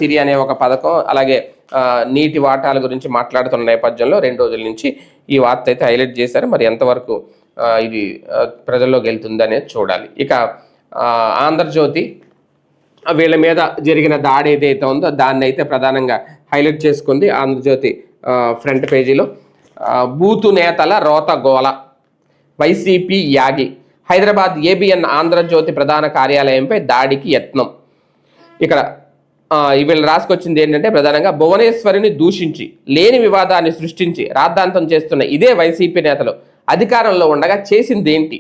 సిరి అనే ఒక పథకం, అలాగే నీటి వాటాల గురించి మాట్లాడుతున్న నేపథ్యంలో 2 రోజుల నుంచి ఈ వార్త అయితే హైలైట్ చేశారు. మరి ఎంతవరకు ఇది ప్రజల్లోకి వెళ్తుంది అనేది చూడాలి. ఇక ఆంధ్రజ్యోతి వీళ్ళ మీద జరిగిన దాడి ఏదైతే ఉందో దాన్ని అయితే ప్రధానంగా హైలైట్ చేసుకుంది ఆంధ్రజ్యోతి ఫ్రంట్ పేజీలో. బూతు నేతల రోత గోల, వైసీపీ యాగి, హైదరాబాద్ ఏబిఎన్ ఆంధ్రజ్యోతి ప్రధాన కార్యాలయంపై దాడికి యత్నం. ఇక్కడ వీళ్ళు రాసుకొచ్చింది ఏంటంటే ప్రధానంగా భువనేశ్వరిని దూషించి లేని వివాదాన్ని సృష్టించి రాద్ధాంతం చేస్తున్న ఇదే వైసీపీ నేతలు అధికారంలో ఉండగా చేసిందేంటి?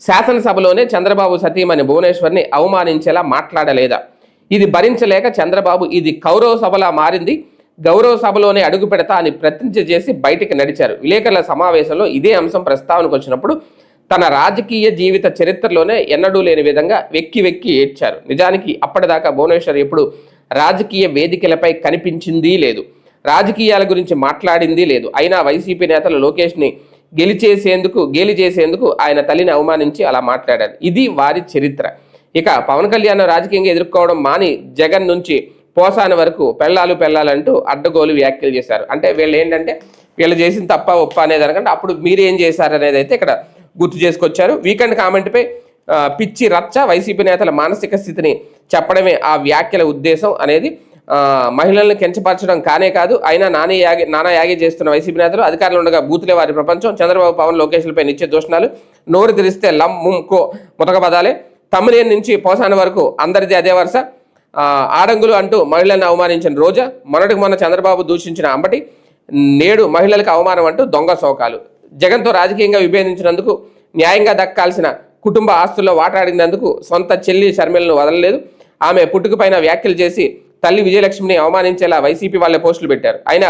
శాసనసభలోనే చంద్రబాబు సతీమణి భువనేశ్వర్ని అవమానించేలా మాట్లాడలేదా? ఇది భరించలేక చంద్రబాబు ఇది కౌరవ సభలా మారింది, గౌరవ సభలోనే అడుగు పెడతా అని ప్రతిజ్ఞ చేసి బయటికి నడిచారు. విలేకరుల సమావేశంలో ఇదే అంశం ప్రస్తావనకు వచ్చినప్పుడు తన రాజకీయ జీవిత చరిత్రలోనే ఎన్నడూ లేని విధంగా వెక్కి వెక్కి ఏడ్చారు. నిజానికి అప్పటిదాకా భువనేశ్వర్ ఎప్పుడు రాజకీయ వేదికలపై కనిపించింది లేదు, రాజకీయాల గురించి మాట్లాడింది లేదు. అయినా వైసీపీ నేతలు లోకేష్ని గేలి చేసేందుకు ఆయన తల్లిని అవమానించి అలా మాట్లాడారు. ఇది వారి చరిత్ర. ఇక పవన్ కళ్యాణ్ రాజకీయంగా ఎదుర్కోవడం మాని జగన్ నుంచి పోసాని వరకు పెళ్ళాలంటూ అడ్డగోలు వ్యాఖ్యలు చేశారు. అంటే వీళ్ళు ఏంటంటే వీళ్ళు చేసిన తప్ప ఒప్ప అనేది అనకంటే అప్పుడు మీరు ఏం చేశారు అనేది అయితే ఇక్కడ గుర్తు చేసుకొచ్చారు. వీకెండ్ కామెంట్పై పిచ్చి రచ్చ, వైసీపీ నేతల మానసిక స్థితిని చెప్పడమే ఆ వ్యాఖ్యల ఉద్దేశం అనేది. మహిళలను కించపరచడం కానే కాదు, అయినా నానా యాగి చేస్తున్న వైసీపీ నేతలు అధికారులు ఉండగా బూతులే వారి ప్రపంచం. చంద్రబాబు పవన్ లోకేష్లపై నిత్య దూషణాలు, నోరు తెరిస్తే లం ముమ్కో ముతక పదాలే. తమ్మినేని నుంచి పోసాని వరకు అందరిది అదే వరుస. ఆడంగులు అంటూ మహిళలను అవమానించిన రోజా, మొన్న చంద్రబాబు దూషించిన అంబటి, నేడు మహిళలకు అవమానం అంటూ దొంగ శోకాలు. జగన్తో రాజకీయంగా విభేదించినందుకు, న్యాయంగా దక్కాల్సిన కుటుంబ ఆస్తుల్లో వాటాడినందుకు సొంత చెల్లి షర్మిలను వదలలేదు. ఆమె పుట్టుకపైన వ్యాఖ్యలు చేసి తల్లి విజయలక్ష్మిని అవమానించేలా వైసీపీ వాళ్ళే పోస్టులు పెట్టారు. అయినా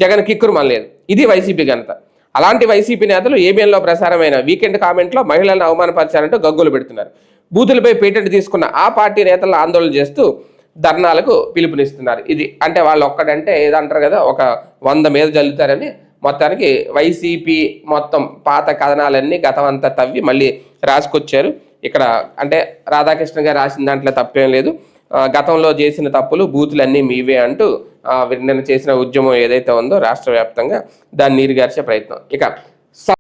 జగన్ కిక్కురు మనలేదు. ఇది వైసీపీ ఘనత. అలాంటి వైసీపీ నేతలు ఏబిఎన్లో ప్రసారమైన వీకెండ్ కామెంట్లో మహిళలను అవమానపరిచారంటూ గగ్గులు పెడుతున్నారు. బూతులపై పేటెంట్ తీసుకున్న ఆ పార్టీ నేతలను ఆందోళన చేస్తూ ధర్నాలకు పిలుపునిస్తున్నారు. ఇది అంటే వాళ్ళు ఒక్కడంటే ఏదంటారు కదా, ఒక 100 మీద జల్లుతారని. మొత్తానికి వైసీపీ మొత్తం పాత కథనాలన్నీ గతం అంతా తవ్వి మళ్ళీ రాసుకొచ్చారు. ఇక్కడ అంటే రాధాకృష్ణ గారు రాసిన దాంట్లో తప్పేం లేదు. గతంలో చేసిన తప్పులు బూతులన్నీ మీవే అంటూ నిన్న చేసిన ఉద్యమం ఏదైతే ఉందో రాష్ట్ర వ్యాప్తంగా దాన్ని నీరుగార్చే ప్రయత్నం. ఇక